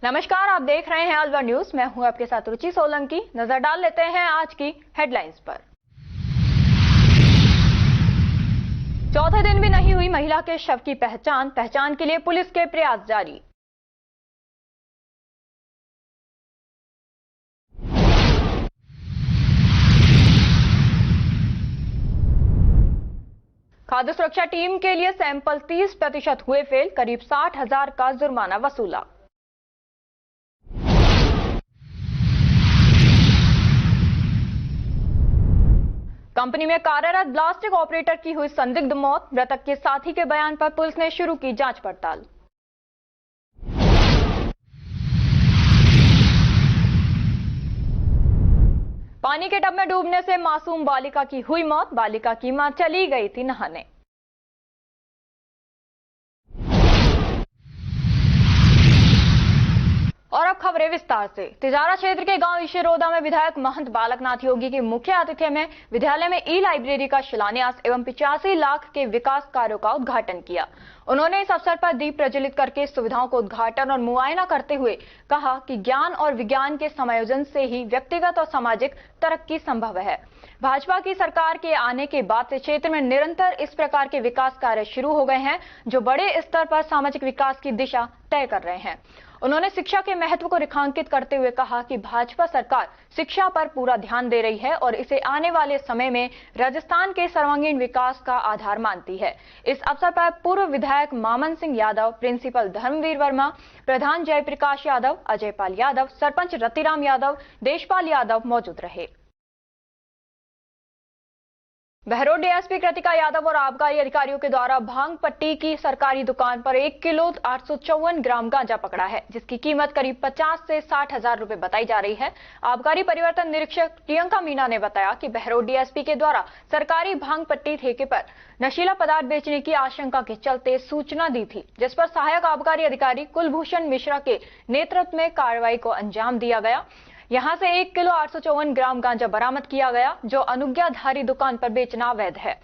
नमस्कार, आप देख रहे हैं अलवर न्यूज। मैं हूं आपके साथ रुचि सोलंकी। नजर डाल लेते हैं आज की हेडलाइंस पर। चौथे दिन भी नहीं हुई महिला के शव की पहचान के लिए पुलिस के प्रयास जारी। खाद्य सुरक्षा टीम के लिए सैंपल 30% हुए फेल, करीब 60,000 का जुर्माना वसूला। कंपनी में कार्यरत ब्लास्टिक ऑपरेटर की हुई संदिग्ध मौत, मृतक के साथी के बयान पर पुलिस ने शुरू की जांच पड़ताल। पानी के टब में डूबने से मासूम बालिका की हुई मौत, बालिका की मां चली गई थी नहाने। और अब खबरें विस्तार से। तिजारा क्षेत्र के गांव ईशरोदा में विधायक महंत बालकनाथ योगी के मुख्य आतिथ्य में विद्यालय में ई लाइब्रेरी का शिलान्यास एवं 85 लाख के विकास कार्यों का उद्घाटन किया। उन्होंने इस अवसर पर दीप प्रज्वलित करके सुविधाओं को उद्घाटन और मुआयना करते हुए कहा कि ज्ञान और विज्ञान के समायोजन से ही व्यक्तिगत और सामाजिक तरक्की संभव है। भाजपा की सरकार के आने के बाद से क्षेत्र में निरंतर इस प्रकार के विकास कार्य शुरू हो गए हैं जो बड़े स्तर पर सामाजिक विकास की दिशा तय कर रहे हैं। उन्होंने शिक्षा के महत्व को रेखांकित करते हुए कहा कि भाजपा सरकार शिक्षा पर पूरा ध्यान दे रही है और इसे आने वाले समय में राजस्थान के सर्वांगीण विकास का आधार मानती है। इस अवसर पर पूर्व विधायक मामन सिंह यादव, प्रिंसिपल धर्मवीर वर्मा, प्रधान जयप्रकाश यादव, अजयपाल यादव, सरपंच रतिराम यादव, देशपाल यादव मौजूद रहे। बहरोड डीएसपी कृतिका यादव और आबकारी अधिकारियों के द्वारा भांग पट्टी की सरकारी दुकान पर 1 किलो 854 ग्राम गांजा पकड़ा है, जिसकी कीमत करीब 50 से 60,000 रुपए बताई जा रही है। आबकारी परिवर्तन निरीक्षक प्रियंका मीना ने बताया कि बहरोड डीएसपी के द्वारा सरकारी भांग पट्टी ठेके पर नशीला पदार्थ बेचने की आशंका के चलते सूचना दी थी, जिस पर सहायक आबकारी अधिकारी कुलभूषण मिश्रा के नेतृत्व में कार्रवाई को अंजाम दिया गया। यहां से 1 किलो 854 ग्राम गांजा बरामद किया गया, जो अनुज्ञाधारी दुकान पर बेचना अवैध है।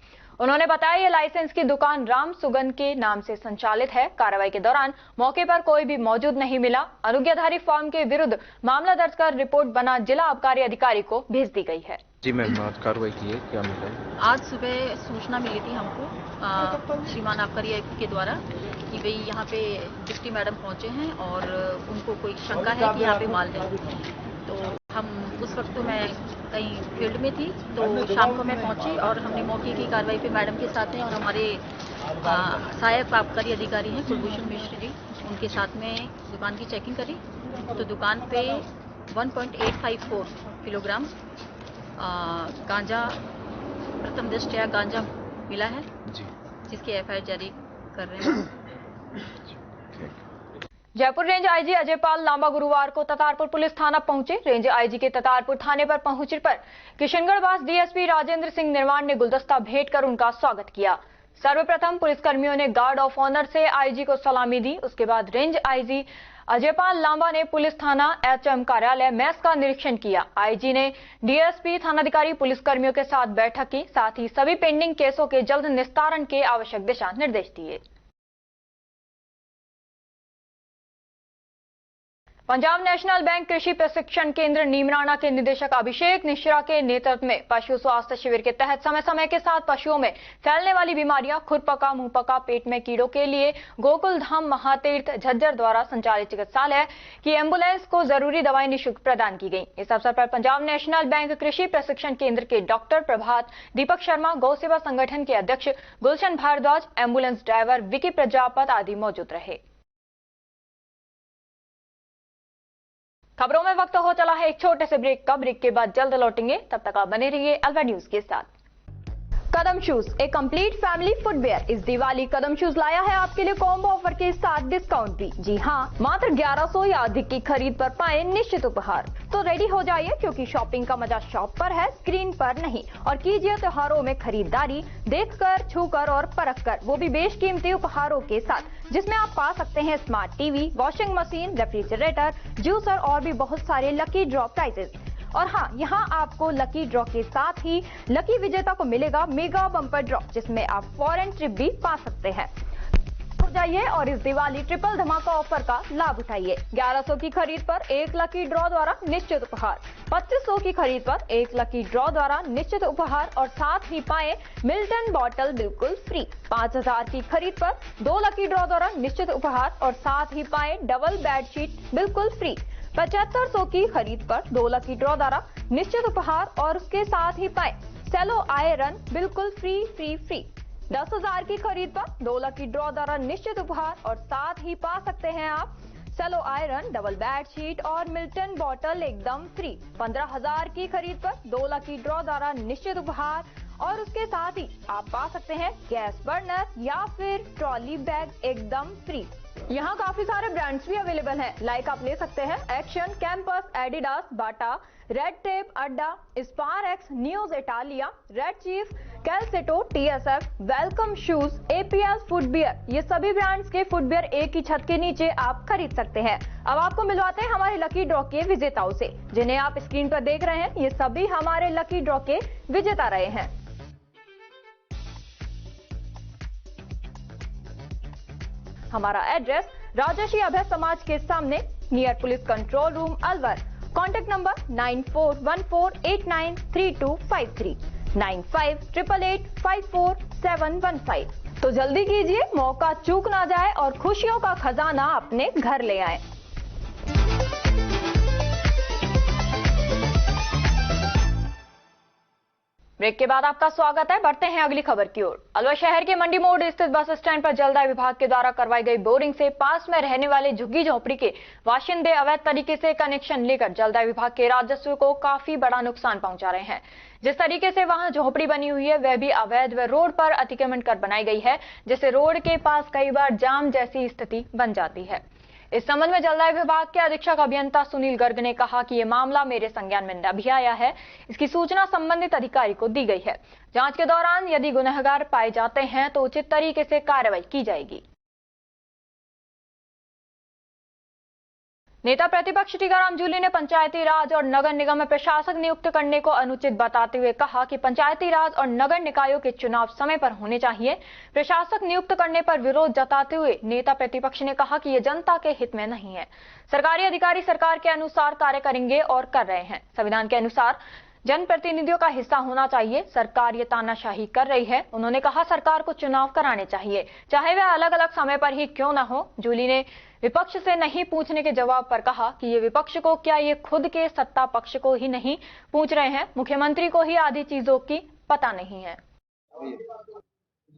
उन्होंने बताया ये लाइसेंस की दुकान राम सुगन के नाम से संचालित है। कार्रवाई के दौरान मौके पर कोई भी मौजूद नहीं मिला। अनुज्ञाधारी फर्म के विरुद्ध मामला दर्ज कर रिपोर्ट बना जिला आबकारी अधिकारी को भेज दी गई है। जी मैम, आज कार्रवाई की है, क्या मिला है? आज सुबह सूचना मिली थी हमको श्रीमान आबकारी आयुक्त के द्वारा कि भाई यहाँ पे डिप्टी मैडम पहुंचे हैं और उनको कोई शंका है कि यहाँ पे माल है। तो हम उस वक्त तो मैं कहीं फील्ड में थी, तो शाम को मैं पहुंची और हमने मौके की कार्रवाई पे मैडम के साथ हैं और हमारे सहायक आबकारी अधिकारी हैं कुलभूषण मिश्र जी, उनके साथ में दुकान की चेकिंग करी। तो दुकान पे 1.854 किलोग्राम गांजा, प्रथम दृष्टया गांजा मिला है, जिसकी एफआईआर जारी कर रहे हैं। जयपुर रेंज आईजी अजयपाल लांबा गुरुवार को ततारपुर पुलिस थाना पहुंचे। रेंज आईजी के ततारपुर थाने पर पहुंचने पर किशनगढ़वास डीएसपी राजेंद्र सिंह निर्वाण ने गुलदस्ता भेंट कर उनका स्वागत किया। सर्वप्रथम पुलिसकर्मियों ने गार्ड ऑफ ऑनर से आईजी को सलामी दी। उसके बाद रेंज आईजी अजयपाल लांबा ने पुलिस थाना एचएम कार्यालय मैस का निरीक्षण किया। आईजी ने डीएसपी, थानाधिकारी, पुलिसकर्मियों के साथ बैठक की, साथ ही सभी पेंडिंग केसों के जल्द निस्तारण के आवश्यक दिशा निर्देश दिए। पंजाब नेशनल बैंक कृषि प्रशिक्षण केंद्र नीमराणा के निदेशक अभिषेक मिश्रा के नेतृत्व में पशु स्वास्थ्य शिविर के तहत समय समय के साथ पशुओं में फैलने वाली बीमारियां, खुरपका, मुंहपका, पेट में कीड़ों के लिए गोकुल धाम महातीर्थ झज्जर द्वारा संचालित चिकित्सालय की एम्बुलेंस को जरूरी दवाएं निःशुल्क प्रदान की गई। इस अवसर पर पंजाब नेशनल बैंक कृषि प्रशिक्षण केंद्र के डॉक्टर प्रभात, दीपक शर्मा, गौ सेवा संगठन के अध्यक्ष गुलशन भारद्वाज, एम्बुलेंस ड्राइवर विकी प्रजापत आदि मौजूद रहे। खबरों में वक्त हो चला है एक छोटे से ब्रेक का। ब्रेक के बाद जल्द लौटेंगे, तब तक आप बने रहिए अलवर न्यूज के साथ। कदम शूज, एक कंप्लीट फैमिली फुटवेयर। इस दिवाली कदम शूज लाया है आपके लिए कॉम्बो ऑफर के साथ डिस्काउंट भी। जी हाँ, मात्र 1100 या अधिक की खरीद पर पाए निश्चित उपहार। तो रेडी हो जाइए, क्योंकि शॉपिंग का मजा शॉप पर है, स्क्रीन पर नहीं। और कीजिए त्योहारों में खरीदारी देखकर, छूकर और परखकर, वो भी बेशकीमती उपहारों के साथ, जिसमें आप पा सकते हैं smart TV, washing machine, refrigerator, juicer और भी बहुत सारे लकी ड्रॉ प्राइजेस। और हाँ, यहाँ आपको लकी ड्रॉ के साथ ही लकी विजेता को मिलेगा मेगा बम्पर ड्रॉ, जिसमें आप फॉरेन ट्रिप भी पा सकते हैं। हो जाइए और इस दिवाली ट्रिपल धमाका ऑफर का लाभ उठाइए। 1100 की खरीद पर 1 लकी ड्रॉ द्वारा निश्चित उपहार, 2500 की खरीद पर 1 लकी ड्रॉ द्वारा निश्चित उपहार और साथ ही पाए मिल्टन बॉटल बिल्कुल फ्री। 5000 की खरीद पर 2 लकी ड्रॉ द्वारा निश्चित उपहार और साथ ही पाए डबल बेडशीट बिल्कुल फ्री। 7500 की खरीद पर 2 लकी ड्रॉ द्वारा निश्चित उपहार और उसके साथ ही पाए सेलो आयरन बिल्कुल फ्री फ्री फ्री। 10,000 की खरीद पर 2 लकी ड्रॉ द्वारा निश्चित उपहार और साथ ही पा सकते हैं आप सेलो आयरन, डबल बेडशीट और मिल्टन बॉटल एकदम फ्री। 15,000 की खरीद पर 2 लकी ड्रॉ द्वारा निश्चित उपहार और उसके साथ ही आप पा सकते हैं गैस बर्नर या फिर ट्रॉली बैग एकदम फ्री। यहाँ काफी सारे ब्रांड्स भी अवेलेबल हैं, लाइक आप ले सकते हैं Action, Campus, Adidas, Bata, Red Tape, Adda, Sparx, न्यूज इटालिया, Red Chief, Calcetto, TSF, Welcome Shoes, APL footwear. ये सभी ब्रांड्स के फुटवियर एक ही छत के नीचे आप खरीद सकते हैं। अब आपको मिलवाते हैं हमारे लकी ड्रॉ के विजेताओं से, जिन्हें आप स्क्रीन पर देख रहे हैं। ये सभी हमारे लकी ड्रॉ के विजेता रहे हैं। हमारा एड्रेस राजर्षि अभय समाज के सामने, near police control room, Alwar. Contact number 9414893253, 9588854715। तो जल्दी कीजिए, मौका चूक ना जाए और खुशियों का खजाना अपने घर ले आए। ब्रेक के बाद आपका स्वागत है। बढ़ते हैं अगली खबर की ओर। अलवर शहर के मंडी मोड़ स्थित बस स्टैंड पर जलदाय विभाग के द्वारा करवाई गई बोरिंग से पास में रहने वाले झुग्गी झोपड़ी के बाशिंदे अवैध तरीके से कनेक्शन लेकर जलदाय विभाग के राजस्व को काफी बड़ा नुकसान पहुंचा रहे हैं। जिस तरीके से वहां झोपड़ी बनी हुई है वह भी अवैध व रोड पर अतिक्रमण कर बनाई गई है, जिससे रोड के पास कई बार जाम जैसी स्थिति बन जाती है। इस संबंध में जलदाय विभाग के अधीक्षक अभियंता सुनील गर्ग ने कहा कि यह मामला मेरे संज्ञान में अभी आया है। इसकी सूचना संबंधित अधिकारी को दी गई है। जांच के दौरान यदि गुनहगार पाए जाते हैं तो उचित तरीके से कार्रवाई की जाएगी। नेता प्रतिपक्ष टीकाराम जूली ने पंचायती राज और नगर निगम में प्रशासक नियुक्त करने को अनुचित बताते हुए कहा कि पंचायती राज और नगर निकायों के चुनाव समय पर होने चाहिए। प्रशासक नियुक्त करने पर विरोध जताते हुए नेता प्रतिपक्ष ने कहा कि ये जनता के हित में नहीं है। सरकारी अधिकारी सरकार के अनुसार कार्य करेंगे और कर रहे हैं। संविधान के अनुसार जनप्रतिनिधियों का हिस्सा होना चाहिए। सरकार ये तानाशाही कर रही है। उन्होंने कहा सरकार को चुनाव कराने चाहिए, चाहे वह अलग अलग समय पर ही क्यों न हो। जूली ने विपक्ष से नहीं पूछने के जवाब पर कहा कि ये विपक्ष को क्या ये खुद के सत्ता पक्ष को ही नहीं पूछ रहे हैं, मुख्यमंत्री को ही आधी चीजों की पता नहीं है।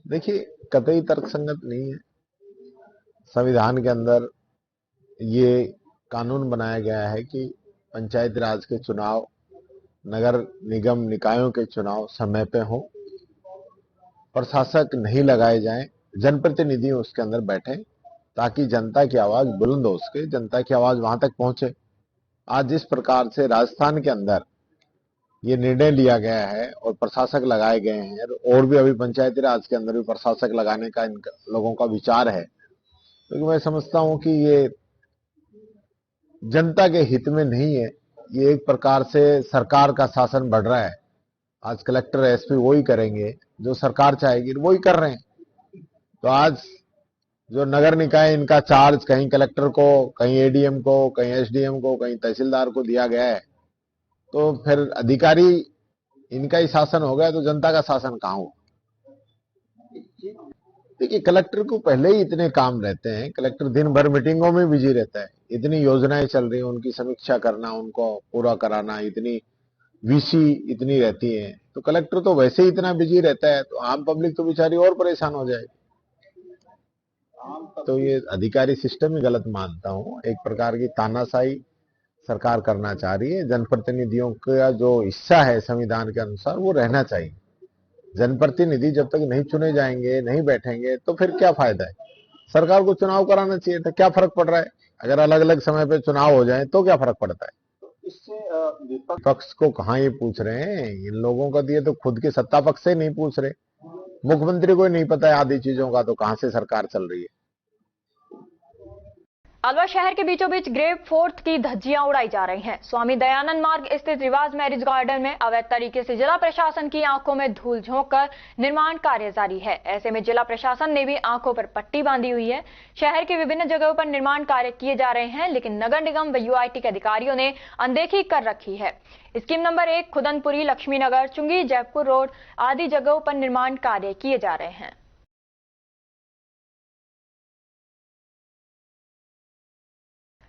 देखिए, कतई तर्कसंगत नहीं है। संविधान के अंदर ये कानून बनाया गया है कि पंचायत राज के चुनाव, नगर निगम निकायों के चुनाव समय पे हो, प्रशासक नहीं लगाए जाएं, जनप्रतिनिधि उसके अंदर बैठे ताकि जनता की आवाज बुलंद हो सके, जनता की आवाज वहां तक पहुंचे। आज जिस प्रकार से राजस्थान के अंदर ये निर्णय लिया गया है और प्रशासक लगाए गए हैं और भी अभी पंचायती राज के अंदर भी प्रशासक लगाने का इन लोगों का विचार है, तो मैं समझता हूं कि ये जनता के हित में नहीं है। ये एक प्रकार से सरकार का शासन बढ़ रहा है। आज कलेक्टर एसपी वही करेंगे जो सरकार चाहेगी, वही कर रहे हैं। तो आज जो नगर निकाय, इनका चार्ज कहीं कलेक्टर को, कहीं एडीएम को, कहीं एसडीएम को, कहीं तहसीलदार को दिया गया है, तो फिर अधिकारी इनका ही शासन हो गया तो जनता का शासन कहां हो। देखिए, कलेक्टर को पहले ही इतने काम रहते हैं, कलेक्टर दिन भर मीटिंगों में बिजी रहता है, इतनी योजनाएं चल रही हैं, उनकी समीक्षा करना, उनको पूरा कराना, इतनी वीसी इतनी रहती है, तो कलेक्टर तो वैसे ही इतना बिजी रहता है, तो आम पब्लिक तो बेचारी और परेशान हो जाएगी। तो ये अधिकारी सिस्टम ही गलत मानता हूं। एक प्रकार की तानाशाही सरकार करना चाह रही है। जनप्रतिनिधियों का जो हिस्सा है संविधान के अनुसार वो रहना चाहिए। जनप्रतिनिधि जब तक नहीं चुने जाएंगे, नहीं बैठेंगे, तो फिर क्या फायदा है। सरकार को चुनाव कराना चाहिए था, क्या फर्क पड़ रहा है। अगर अलग अलग समय पे चुनाव हो जाए तो क्या फर्क पड़ता है। इससे विपक्ष को कहाँ ये पूछ रहे हैं, इन लोगों का दिए तो खुद के सत्ता पक्ष से नहीं पूछ रहे। मुख्यमंत्री को नहीं पता है आधी चीजों का, तो कहां से सरकार चल रही है। अलवर शहर के बीचों बीच ग्रेप फोर्थ की धज्जियां उड़ाई जा रही हैं। स्वामी दयानंद मार्ग स्थित रिवाज मैरिज गार्डन में अवैध तरीके से जिला प्रशासन की आंखों में धूल झोंककर निर्माण कार्य जारी है। ऐसे में जिला प्रशासन ने भी आंखों पर पट्टी बांधी हुई है। शहर की विभिन्न जगहों पर निर्माण कार्य किए जा रहे हैं, लेकिन नगर निगम व यूआईटी के अधिकारियों ने अनदेखी कर रखी है। स्कीम नंबर 1 खुदनपुरी, लक्ष्मीनगर, चुंगी, जयपुर रोड आदि जगहों पर निर्माण कार्य किए जा रहे हैं।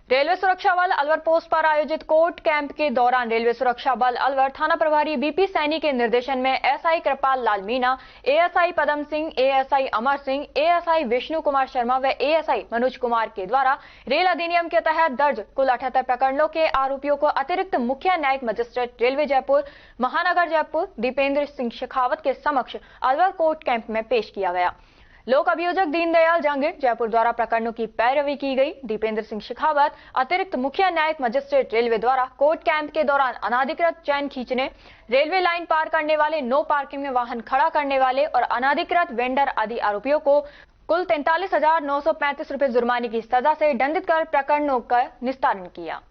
रेलवे सुरक्षा बल अलवर पोस्ट पर आयोजित कोर्ट कैंप के दौरान रेलवे सुरक्षा बल अलवर थाना प्रभारी बीपी सैनी के निर्देशन में एसआई कृपाल Lal Meena, ASI Padam Singh, ASI Amar Singh, ASI Vishnu Kumar Sharma व एएसआई मनोज कुमार के द्वारा रेल अधिनियम के तहत दर्ज कुल 78 प्रकरणों के आरोपियों को अतिरिक्त मुख्य न्यायिक मजिस्ट्रेट रेलवे जयपुर महानगर जयपुर दीपेंद्र सिंह शेखावत के समक्ष अलवर कोर्ट कैंप में पेश किया गया। लोक अभियोजक दीनदयाल जहांगीर जयपुर द्वारा प्रकरणों की पैरवी की गई। दीपेंद्र सिंह शेखावत अतिरिक्त मुख्य न्यायिक मजिस्ट्रेट रेलवे द्वारा कोर्ट कैंप के दौरान अनाधिकृत चैन खींचने, रेलवे लाइन पार करने वाले, नो पार्किंग में वाहन खड़ा करने वाले और अनाधिकृत वेंडर आदि आरोपियों को कुल 43,935 रुपए जुर्माने की सजा से दंडित कर प्रकरणों का निस्तारण किया।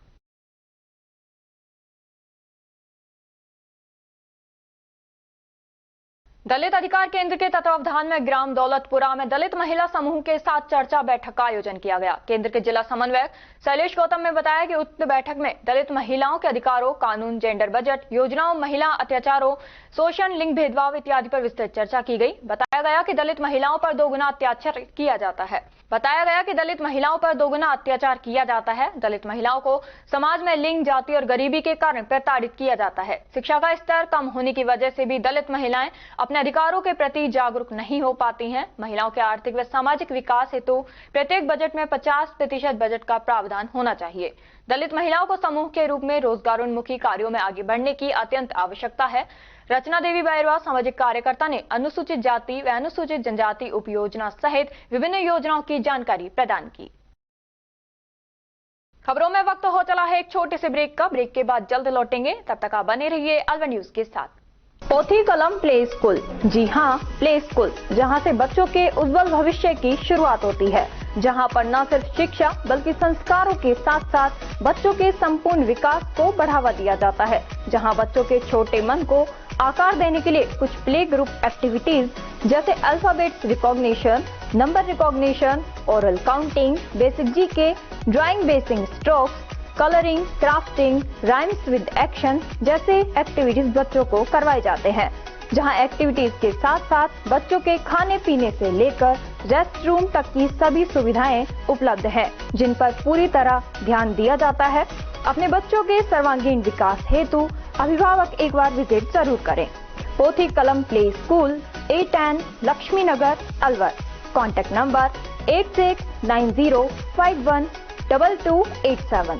दलित अधिकार केंद्र के तत्वावधान में ग्राम दौलतपुरा में दलित महिला समूह के साथ चर्चा बैठक का आयोजन किया गया। केंद्र के जिला समन्वयक शैलेश गौतम ने बताया कि उक्त बैठक में दलित महिलाओं के अधिकारों, कानून, जेंडर बजट योजनाओं, महिला अत्याचारों, शोषण, लिंग भेदभाव इत्यादि पर विस्तृत चर्चा की गई। बताया गया कि दलित महिलाओं पर दोगुना अत्याचार किया जाता है। दलित महिलाओं को समाज में लिंग, जाति और गरीबी के कारण प्रताड़ित किया जाता है। शिक्षा का स्तर कम होने की वजह से भी दलित महिलाएं अपने अधिकारों के प्रति जागरूक नहीं हो पाती हैं। महिलाओं के आर्थिक व सामाजिक विकास हेतु प्रत्येक बजट में 50% बजट का प्रावधान होना चाहिए। दलित महिलाओं को समूह के रूप में रोजगारोन्मुखी कार्यों में आगे बढ़ने की अत्यंत आवश्यकता है। रचना देवी बैरवा सामाजिक कार्यकर्ता ने अनुसूचित जाति व अनुसूचित जनजाति उपयोजना सहित विभिन्न योजनाओं की जानकारी प्रदान की। खबरों में वक्त हो चला है एक छोटे से ब्रेक का। ब्रेक के बाद जल्द लौटेंगे, तब तक आप बने रहिए अलवर न्यूज के साथ। पोथी कलम प्ले स्कूल, जी हाँ, प्ले स्कूल, जहाँ से बच्चों के उज्जवल भविष्य की शुरुआत होती है, जहाँ पर न सिर्फ शिक्षा बल्कि संस्कारों के साथ साथ बच्चों के संपूर्ण विकास को बढ़ावा दिया जाता है, जहाँ बच्चों के छोटे मन को आकार देने के लिए कुछ प्ले ग्रुप एक्टिविटीज जैसे alphabets recognition, number recognition, oral counting, basic GK, drawing basic strokes, colouring, crafting, rhymes with action जैसे एक्टिविटीज बच्चों को करवाए जाते हैं, जहां एक्टिविटीज के साथ साथ बच्चों के खाने पीने से लेकर रेस्ट रूम तक की सभी सुविधाएं उपलब्ध हैं, जिन पर पूरी तरह ध्यान दिया जाता है। अपने बच्चों के सर्वांगीण विकास हेतु अभिभावक एक बार विजिट जरूर करें। Pothi Kalam play school, A10 Laxminagar, Alwar. Contact number 8690512287।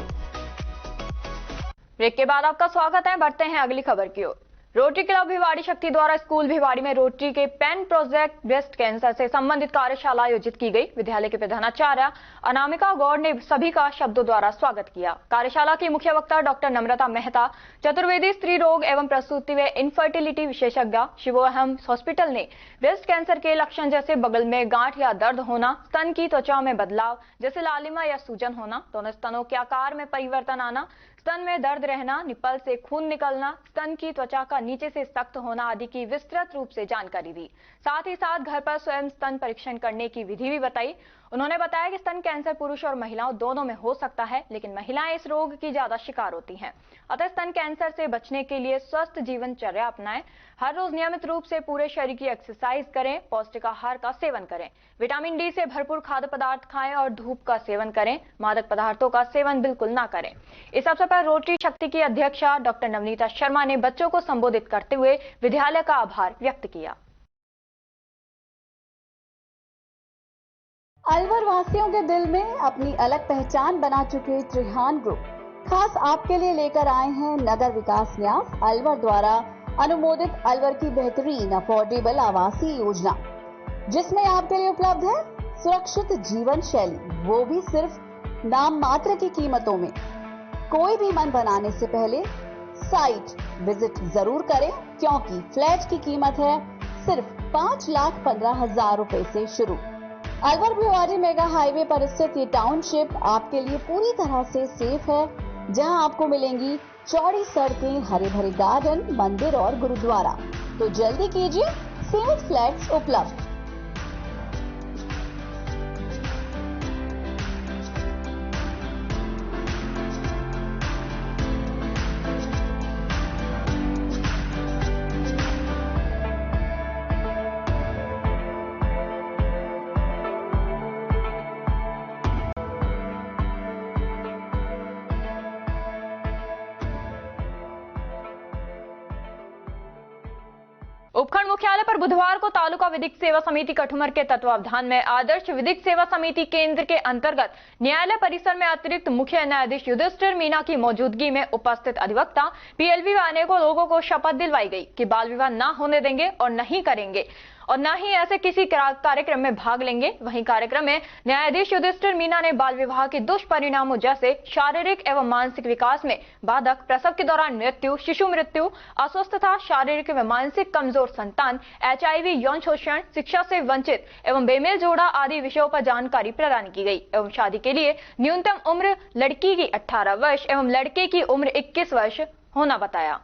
Break के बाद आपका स्वागत है। बढ़ते हैं अगली खबर की ओर। रोटरी क्लब भिवाड़ी शक्ति द्वारा स्कूल भिवाड़ी में रोटरी के पेन प्रोजेक्ट ब्रेस्ट कैंसर से संबंधित कार्यशाला आयोजित की गई। विद्यालय के प्रधानाचार्य अनामिका गौड़ ने सभी का शब्दों द्वारा स्वागत किया। कार्यशाला की मुख्य वक्ता डॉक्टर नम्रता मेहता, चतुर्वेदी स्त्री रोग एवं प्रसूति व इनफर्टिलिटी विशेषज्ञ, शिवोहम हॉस्पिटल ने ब्रेस्ट कैंसर के लक्षण जैसे बगल में गांठ या दर्द होना, स्तन की त्वचा में बदलाव जैसे लालिमा या सूजन होना, दोनों स्तनों के आकार में परिवर्तन आना, स्तन में दर्द रहना, निपल से खून निकलना, स्तन की त्वचा का नीचे से सख्त होना आदि की विस्तृत रूप से जानकारी दी। साथ ही साथ घर पर स्वयं स्तन परीक्षण करने की विधि भी बताई। उन्होंने बताया कि स्तन कैंसर पुरुष और महिलाओं दोनों में हो सकता है, लेकिन महिलाएं इस रोग की ज्यादा शिकार होती हैं। अतः स्तन कैंसर से बचने के लिए स्वस्थ जीवनचर्या अपनाएं। हर रोज नियमित रूप से पूरे शरीर की एक्सरसाइज करें, पौष्टिक आहार का सेवन करें, विटामिन डी से भरपूर खाद्य पदार्थ खाएं और धूप का सेवन करें। मादक पदार्थों का सेवन बिल्कुल ना करें। इस अवसर पर रोटरी शक्ति की अध्यक्षा डॉक्टर नवनीता शर्मा ने बच्चों को संबोधित करते हुए विद्यालय का आभार व्यक्त किया। अलवर वासियों के दिल में अपनी अलग पहचान बना चुके त्रिहान ग्रुप खास आपके लिए लेकर आए हैं नगर विकास न्यास अलवर द्वारा अनुमोदित अलवर की बेहतरीन अफोर्डेबल आवासीय योजना, जिसमें आपके लिए उपलब्ध है सुरक्षित जीवन शैली, वो भी सिर्फ नाम मात्र की कीमतों में। कोई भी मन बनाने से पहले साइट विजिट जरूर करें, क्योंकि फ्लैट की कीमत है सिर्फ 5,15,000 रुपए से शुरू। अलवर भिवाड़ी मेगा हाईवे पर स्थित ये टाउनशिप आपके लिए पूरी तरह से सेफ है, जहां आपको मिलेंगी चौड़ी सड़कें, हरे भरे गार्डन, मंदिर और गुरुद्वारा। तो जल्दी कीजिए, सीमित फ्लैट्स उपलब्ध। उपखंड मुख्यालय पर बुधवार को तालुका विधिक सेवा समिति कठुमर के तत्वावधान में आदर्श विधिक सेवा समिति केंद्र के अंतर्गत न्यायालय परिसर में अतिरिक्त मुख्य न्यायाधीश युधिष्ठिर मीना की मौजूदगी में उपस्थित अधिवक्ता पीएलवी व अनेकों लोगों को शपथ दिलवाई गई कि बाल विवाह न होने देंगे और नहीं करेंगे और न ही ऐसे किसी कार्यक्रम में भाग लेंगे। वहीं कार्यक्रम में न्यायाधीश युधिष्ठिर मीना ने बाल विवाह के दुष्परिणामों जैसे शारीरिक एवं मानसिक विकास में बाधक, प्रसव के दौरान मृत्यु, शिशु मृत्यु, अस्वस्थता, शारीरिक व मानसिक कमजोर संतान, HIV, यौन शोषण, शिक्षा से वंचित एवं बेमेल जोड़ा आदि विषयों पर जानकारी प्रदान की गई एवं शादी के लिए न्यूनतम उम्र लड़की की 18 वर्ष एवं लड़के की उम्र 21 वर्ष होना बताया।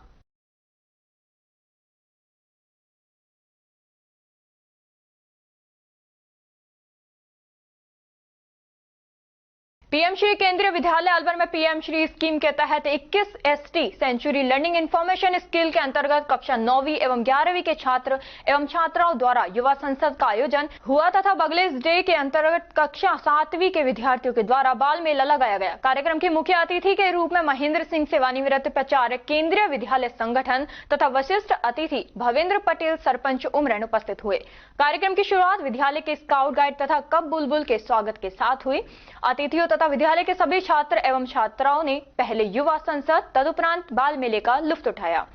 पीएम श्री केंद्रीय विद्यालय अलवर में पीएम श्री स्कीम के तहत 21 ST century learning information skill के अंतर्गत कक्षा 9वीं एवं 11वीं के छात्र एवं छात्राओं द्वारा युवा संसद का आयोजन हुआ तथा बगलेस डे के अंतर्गत कक्षा 7वीं के विद्यार्थियों के द्वारा बाल मेला लगाया गया। कार्यक्रम की मुख्य अतिथि के रूप में महेंद्र सिंह सेवानिवृत्त प्राचार्य केंद्रीय विद्यालय संगठन तथा वरिष्ठ अतिथि भवेंद्र पटेल सरपंच उमरन उपस्थित हुए। कार्यक्रम की शुरुआत विद्यालय के स्काउट गाइड तथा कब बुलबुल के स्वागत के साथ हुई। अतिथियों तथा विद्यालय के सभी छात्र एवं छात्राओं ने पहले युवा संसद तदुपरांत बाल मेले का लुत्फ उठाया।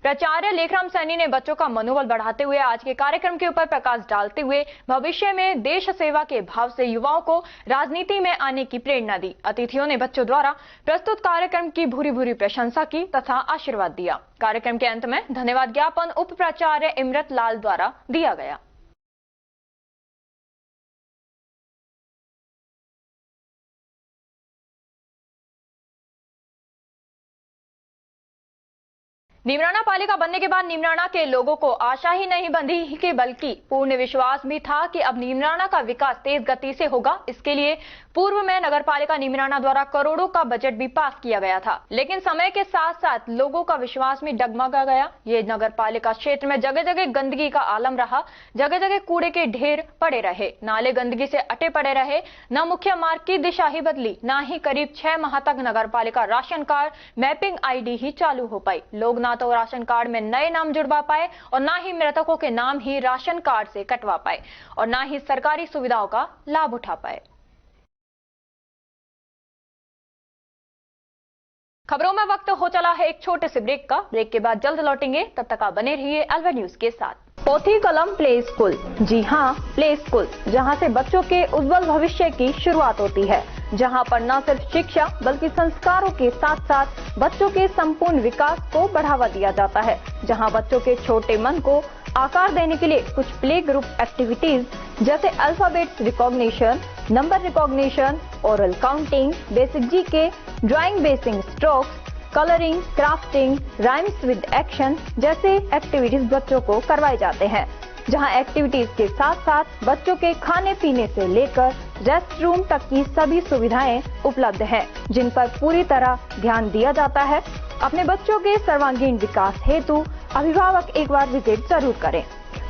प्राचार्य लेखराम सैनी ने बच्चों का मनोबल बढ़ाते हुए आज के कार्यक्रम के ऊपर प्रकाश डालते हुए भविष्य में देश सेवा के भाव से युवाओं को राजनीति में आने की प्रेरणा दी। अतिथियों ने बच्चों द्वारा प्रस्तुत कार्यक्रम की भूरी भूरी प्रशंसा की तथा आशीर्वाद दिया। कार्यक्रम के अंत में धन्यवाद ज्ञापन उप प्राचार्य इमरत लाल द्वारा दिया गया। नीमराना पालिका बनने के बाद नीमराना के लोगों को आशा ही नहीं बंधी कि बल्कि पूर्ण विश्वास भी था कि अब नीमराना का विकास तेज गति से होगा। इसके लिए पूर्व में नगरपालिका नीमराना द्वारा करोड़ों का बजट भी पास किया गया था, लेकिन समय के साथ साथ लोगों का विश्वास भी डगमगा गया। ये नगरपालिका क्षेत्र में जगह जगह गंदगी का आलम रहा, जगह जगह कूड़े के ढेर पड़े रहे, नाले गंदगी से अटे पड़े रहे, न मुख्य मार्ग की दिशा ही बदली, न ही करीब 6 माह तक नगरपालिका राशन कार्ड मैपिंग ID ही चालू हो पाई। लोग ना तो राशन कार्ड में नए नाम जुड़वा पाए और ना ही मृतकों के नाम ही राशन कार्ड से कटवा पाए और ना ही सरकारी सुविधाओं का लाभ उठा पाए। खबरों में वक्त हो चला है एक छोटे से ब्रेक का। ब्रेक के बाद जल्द लौटेंगे, तब तक आप बने रहिए अलवर न्यूज के साथ। पोथी कलम प्ले स्कूल, जी हाँ, प्ले स्कूल, जहाँ से बच्चों के उज्जवल भविष्य की शुरुआत होती है, जहाँ पर न सिर्फ शिक्षा बल्कि संस्कारों के साथ साथ बच्चों के संपूर्ण विकास को बढ़ावा दिया जाता है, जहाँ बच्चों के छोटे मन को आकार देने के लिए कुछ प्ले ग्रुप एक्टिविटीज जैसे alphabets recognition, number recognition, oral counting, basic GK, drawing basic strokes, colouring, crafting, rhymes with action जैसे एक्टिविटीज बच्चों को करवाए जाते हैं, जहां एक्टिविटीज के साथ साथ बच्चों के खाने पीने से लेकर रेस्ट रूम तक की सभी सुविधाएं उपलब्ध हैं, जिन पर पूरी तरह ध्यान दिया जाता है। अपने बच्चों के सर्वांगीण विकास हेतु अभिभावक एक बार विजिट जरूर करें।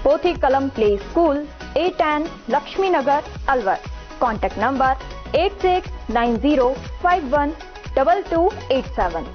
Pothi Kalam play school, A10 Laxmi Nagar, Alwar. Contact number 8690512287।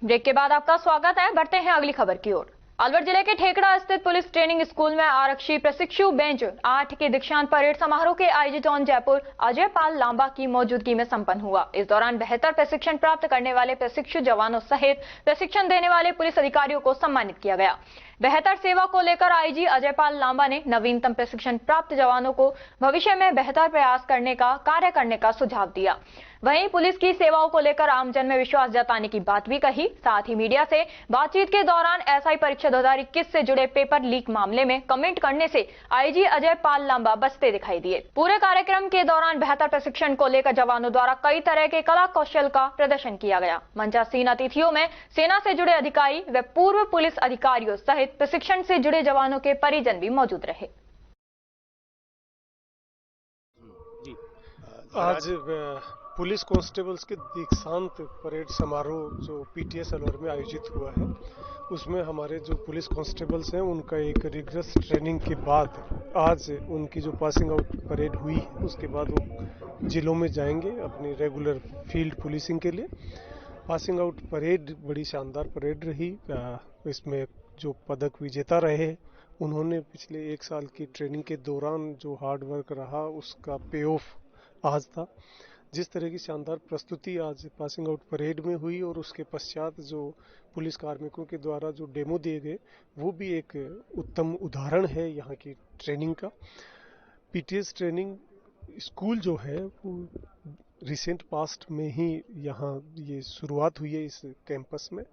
Break के बाद आपका स्वागत है। बढ़ते हैं अगली खबर की ओर। अलवर जिले के ठेकड़ा स्थित पुलिस ट्रेनिंग स्कूल में आरक्षी प्रशिक्षु बेंच 8 के दीक्षांत परेड समारोह के आयोजित ऑन जयपुर अजय पाल लांबा की मौजूदगी में संपन्न हुआ। इस दौरान बेहतर प्रशिक्षण प्राप्त करने वाले प्रशिक्षु जवानों सहित प्रशिक्षण देने वाले पुलिस अधिकारियों को सम्मानित किया गया। बेहतर सेवा को लेकर आईजी अजय पाल लांबा ने नवीनतम प्रशिक्षण प्राप्त जवानों को भविष्य में बेहतर प्रयास करने का कार्य करने का सुझाव दिया। वहीं पुलिस की सेवाओं को लेकर आमजन में विश्वास जताने की बात भी कही। साथ ही मीडिया से बातचीत के दौरान एसआई परीक्षा 2021 से जुड़े पेपर लीक मामले में कमेंट करने से आईजी अजय पाल लांबा बचते दिखाई दिए। पूरे कार्यक्रम के दौरान बेहतर प्रशिक्षण को लेकर जवानों द्वारा कई तरह के कला कौशल का प्रदर्शन किया गया। मंचासीन अतिथियों में सेना से जुड़े अधिकारी व पूर्व पुलिस अधिकारियों सहित प्रशिक्षण से जुड़े जवानों के परिजन भी मौजूद रहे। आज पुलिस कांस्टेबल्स के दीक्षांत परेड समारोह जो पीटीएस अलवर में आयोजित हुआ है, उसमें हमारे जो पुलिस कांस्टेबल्स हैं उनका एक रिगरस ट्रेनिंग के बाद आज उनकी जो पासिंग आउट परेड हुई, उसके बाद वो जिलों में जाएंगे अपनी रेगुलर फील्ड पुलिसिंग के लिए। पासिंग आउट परेड बड़ी शानदार परेड रही। इसमें जो पदक विजेता रहे उन्होंने पिछले 1 साल की ट्रेनिंग के दौरान जो हार्ड वर्क रहा उसका पे ऑफ आज था। जिस तरह की शानदार प्रस्तुति आज पासिंग आउट परेड में हुई और उसके पश्चात जो पुलिस कार्मिकों के द्वारा जो डेमो दिए गए, वो भी एक उत्तम उदाहरण है यहाँ की ट्रेनिंग का। पीटीएस ट्रेनिंग स्कूल जो है वो रिसेंट पास्ट में ही यहाँ ये शुरुआत हुई है इस कैंपस में।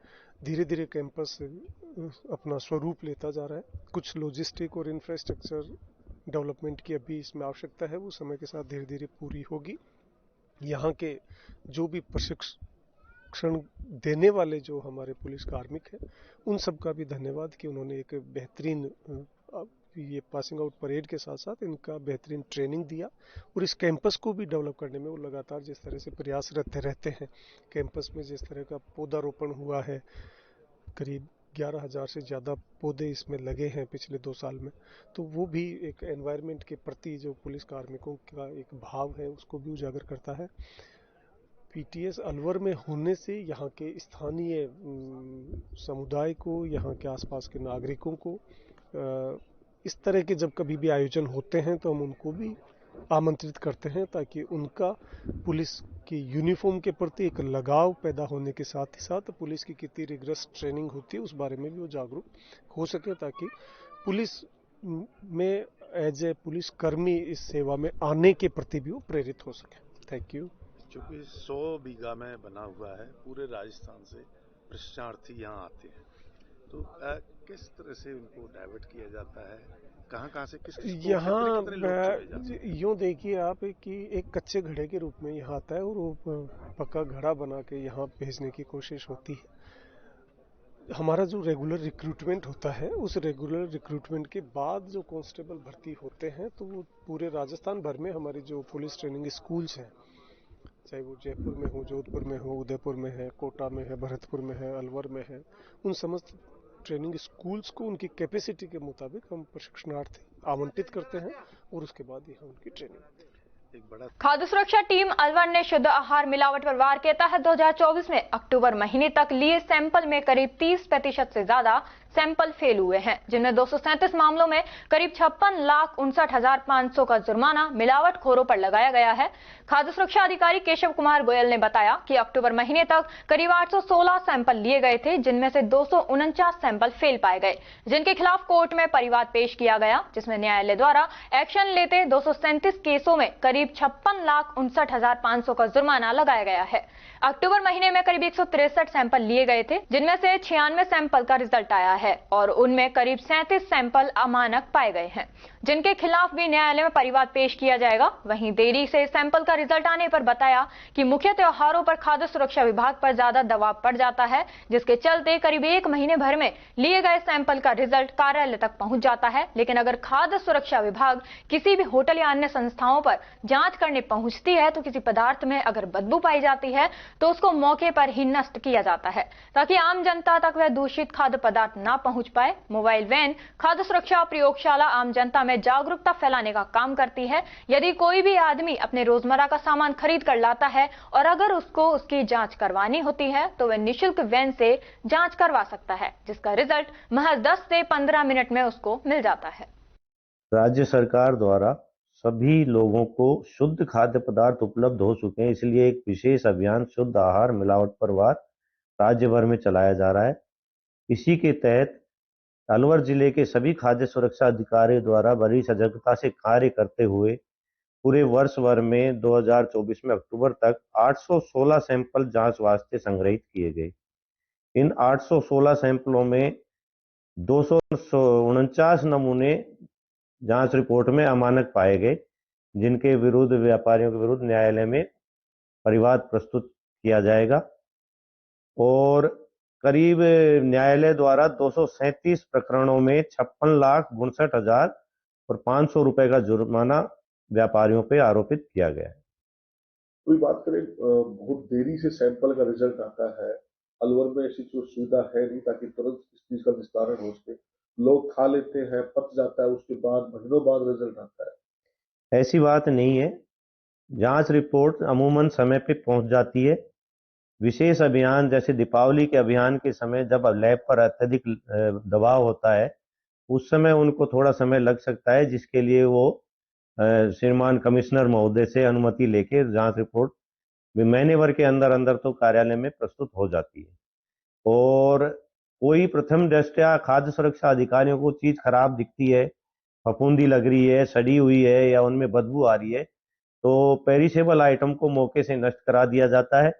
धीरे धीरे कैंपस अपना स्वरूप लेता जा रहा है। कुछ लॉजिस्टिक और इंफ्रास्ट्रक्चर डेवलपमेंट की अभी इसमें आवश्यकता है, वो समय के साथ धीरे धीरे पूरी होगी। यहाँ के जो भी प्रशिक्षण देने वाले जो हमारे पुलिस कार्मिक हैं, उन सब का भी धन्यवाद कि उन्होंने एक बेहतरीन ये पासिंग आउट परेड के साथ साथ इनका बेहतरीन ट्रेनिंग दिया और इस कैंपस को भी डेवलप करने में वो लगातार जिस तरह से प्रयासरत रहते हैं। कैंपस में जिस तरह का पौधारोपण हुआ है, करीब 11,000 से ज़्यादा पौधे इसमें लगे हैं पिछले 2 साल में, तो वो भी एक एनवायरनमेंट के प्रति जो पुलिस कार्मिकों का एक भाव है उसको भी उजागर करता है। पीटीएस अलवर में होने से यहाँ के स्थानीय समुदाय को, यहाँ के आसपास के नागरिकों को इस तरह के जब कभी भी आयोजन होते हैं तो हम उनको भी आमंत्रित करते हैं ताकि उनका पुलिस की यूनिफॉर्म के प्रति एक लगाव पैदा होने के साथ ही साथ पुलिस की कितनी रिगरस ट्रेनिंग होती है उस बारे में भी वो जागरूक हो सके, ताकि पुलिस में एज ए पुलिस कर्मी इस सेवा में आने के प्रति भी वो प्रेरित हो सके। Thank you. चूँकि 100 बीघा में बना हुआ है, पूरे राजस्थान से प्रशिक्षणार्थी यहाँ आते हैं, तो किस तरह से उनको डाइवर्ट किया जाता है, कहाँ से किस यहाँ यूँ देखिए आप कि एक कच्चे घड़े के रूप में यहाँ आता है और वो पक्का घड़ा बना के यहाँ भेजने की कोशिश होती है। हमारा जो रेगुलर रिक्रूटमेंट होता है, उस रेगुलर रिक्रूटमेंट के बाद जो कांस्टेबल भर्ती होते हैं तो वो पूरे राजस्थान भर में हमारी जो पुलिस ट्रेनिंग स्कूल्स हैं, चाहे वो जयपुर में हो, जोधपुर में हो, उदयपुर में है, कोटा में है, भरतपुर में है, अलवर में है, उन समस्त ट्रेनिंग स्कूल्स को उनकी कैपेसिटी के मुताबिक हम प्रशिक्षणार्थी आमंत्रित करते हैं और उसके बाद यहाँ उनकी ट्रेनिंग होती है। खाद्य सुरक्षा टीम अलवर ने शुद्ध आहार मिलावट पर वार के तहत 2024 में अक्टूबर महीने तक लिए सैंपल में करीब 30% से ज्यादा सैंपल फेल हुए हैं, जिनमें 237 मामलों में करीब 56,59,500 का जुर्माना मिलावटखोरों पर लगाया गया है। खाद्य सुरक्षा अधिकारी केशव कुमार गोयल ने बताया कि अक्टूबर महीने तक करीब 816 सैंपल लिए गए थे, जिनमें से 249 सैंपल फेल पाए गए, जिनके खिलाफ कोर्ट में परिवाद पेश किया गया, जिसमें न्यायालय द्वारा एक्शन लेते 237 केसों में करीब 56,59,500 का जुर्माना लगाया गया है। अक्टूबर महीने में करीब 163 सैंपल लिए गए थे, जिनमें से 96 सैंपल का रिजल्ट आया है और उनमें करीब 37 सैंपल अमानक पाए गए हैं, जिनके खिलाफ भी न्यायालय में परिवाद पेश किया जाएगा। वहीं देरी से सैंपल का रिजल्ट आने पर बताया कि मुख्य त्योहारों पर खाद्य सुरक्षा विभाग पर ज्यादा दबाव पड़ जाता है, जिसके चलते करीब 1 महीने भर में लिए गए सैंपल का रिजल्ट कार्यालय तक पहुंच जाता है। लेकिन अगर खाद्य सुरक्षा विभाग किसी भी होटल या अन्य संस्थाओं पर जांच करने पहुंचती है तो किसी पदार्थ में अगर बदबू पाई जाती है तो उसको मौके पर ही नष्ट किया जाता है, ताकि आम जनता तक वह दूषित खाद्य पदार्थ ना पहुंच पाए। मोबाइल वैन खाद्य सुरक्षा प्रयोगशाला आम जनता में जागरूकता फैलाने का काम करती है। यदि कोई भी आदमी अपने रोजमर्रा का सामान खरीद कर लाता है और अगर उसको उसकी जांच करवानी होती है तो वह निःशुल्क वैन से जांच करवा सकता है, जिसका रिजल्ट महज 10 से 15 मिनट में उसको मिल जाता है। राज्य सरकार द्वारा सभी लोगों को शुद्ध खाद्य पदार्थ उपलब्ध हो चुके हैं, इसलिए एक विशेष अभियान शुद्ध आहार मिलावट पर वार राज्य भर में चलाया जा रहा है। इसी के तहत अलवर जिले के सभी खाद्य सुरक्षा अधिकारियों द्वारा बड़ी सजगता से कार्य करते हुए पूरे वर्ष भर में 2024 में अक्टूबर तक 816 सैंपल जांच वास्ते संग्रहित किए गए। इन 816 सैंपलों में 249 नमूने जांच रिपोर्ट में अमानक पाए गए, जिनके विरुद्ध व्यापारियों के विरुद्ध न्यायालय में परिवाद प्रस्तुत किया जाएगा। और करीब न्यायालय द्वारा 237 प्रकरणों में 56,62,हजार और 500 रुपए का जुर्माना व्यापारियों पे आरोपित किया गया है। कोई बात करें, बहुत देरी से सैंपल का रिजल्ट आता है। अलवर में ऐसी कोई सुविधा है नहीं ताकि तुरंत इस चीज का निस्तारण हो सके। लोग खा लेते हैं, पच जाता है, उसके बाद महीनों बाद रिजल्ट आता है। ऐसी बात नहीं है। जांच रिपोर्ट अमूमन समय पे पहुंच जाती है। विशेष अभियान जैसे दीपावली के अभियान के समय जब लैब पर अत्यधिक दबाव होता है, उस समय उनको थोड़ा समय लग सकता है, जिसके लिए वो श्रीमान कमिश्नर महोदय से अनुमति लेके जांच रिपोर्ट महीने भर के अंदर अंदर तो कार्यालय में प्रस्तुत हो जाती है। और कोई प्रथम दृष्टया खाद्य सुरक्षा अधिकारियों को चीज खराब दिखती है, फफूंदी लग रही है, सड़ी हुई है या उनमें बदबू आ रही है, तो पेरिशेबल आइटम को मौके से नष्ट करा दिया जाता है।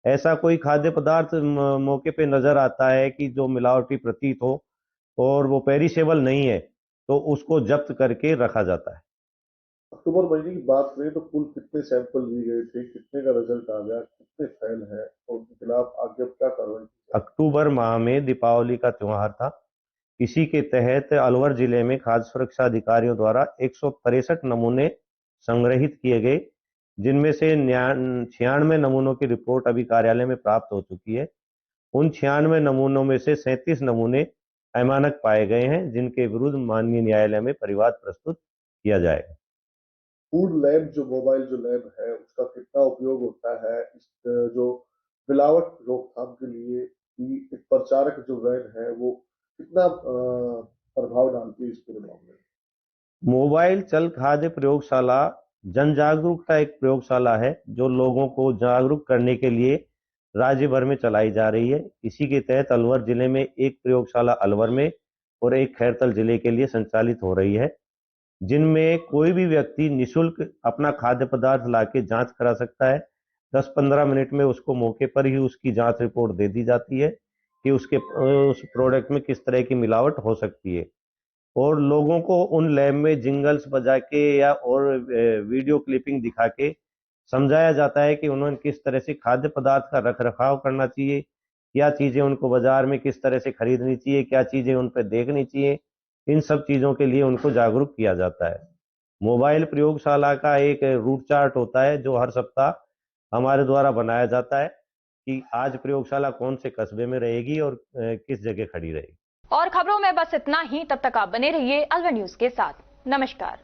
ऐसा कोई खाद्य पदार्थ मौके पे नजर आता है कि जो मिलावटी प्रतीत हो और वो पेरिशेबल नहीं है, तो उसको जब्त करके रखा जाता है। अक्टूबर महीने की बात करें तो कुल कितने सैंपल लिए गए थे, कितने का रिजल्ट आ गया, कितने फेल है और उनके खिलाफ आगे क्या कार्रवाई? अक्टूबर माह में दीपावली का त्योहार था। इसी के तहत अलवर जिले में खाद्य सुरक्षा अधिकारियों द्वारा 163 नमूने संग्रहित किए गए, जिनमें से 96 नमूनों की रिपोर्ट अभी कार्यालय में प्राप्त हो चुकी है। उन 96 नमूनों में से 37 नमूने अमानक पाए गए हैं, जिनके विरुद्ध माननीय न्यायालय में परिवाद प्रस्तुत किया जाएगा। फूड लैब जो मोबाइल जो लैब है उसका कितना उपयोग होता है इस जो मिलावट रोकथाम के लिए कि एक प्रचारक जो वैन है वो कितना प्रभाव डालती है इस पूरे मामले में? मोबाइल चल खाद्य प्रयोगशाला जन जागरूकता एक प्रयोगशाला है जो लोगों को जागरूक करने के लिए राज्य भर में चलाई जा रही है। इसी के तहत अलवर जिले में एक प्रयोगशाला अलवर में और एक खैरतल जिले के लिए संचालित हो रही है, जिनमें कोई भी व्यक्ति निःशुल्क अपना खाद्य पदार्थ लाके जांच करा सकता है। 10-15 मिनट में उसको मौके पर ही उसकी जांच रिपोर्ट दे दी जाती है कि उस प्रोडक्ट में किस तरह की मिलावट हो सकती है। और लोगों को उन लैब में जिंगल्स बजा के या और वीडियो क्लिपिंग दिखा के समझाया जाता है कि उन्होंने किस तरह से खाद्य पदार्थ का रख रखाव करना चाहिए, क्या चीजें उनको बाजार में किस तरह से खरीदनी चाहिए, क्या चीजें उन पर देखनी चाहिए। इन सब चीजों के लिए उनको जागरूक किया जाता है। मोबाइल प्रयोगशाला का एक रूट चार्ट होता है जो हर सप्ताह हमारे द्वारा बनाया जाता है कि आज प्रयोगशाला कौन से कस्बे में रहेगी और किस जगह खड़ी रहेगी। और खबरों में बस इतना ही। तब तक आप बने रहिए अलवर न्यूज के साथ। नमस्कार।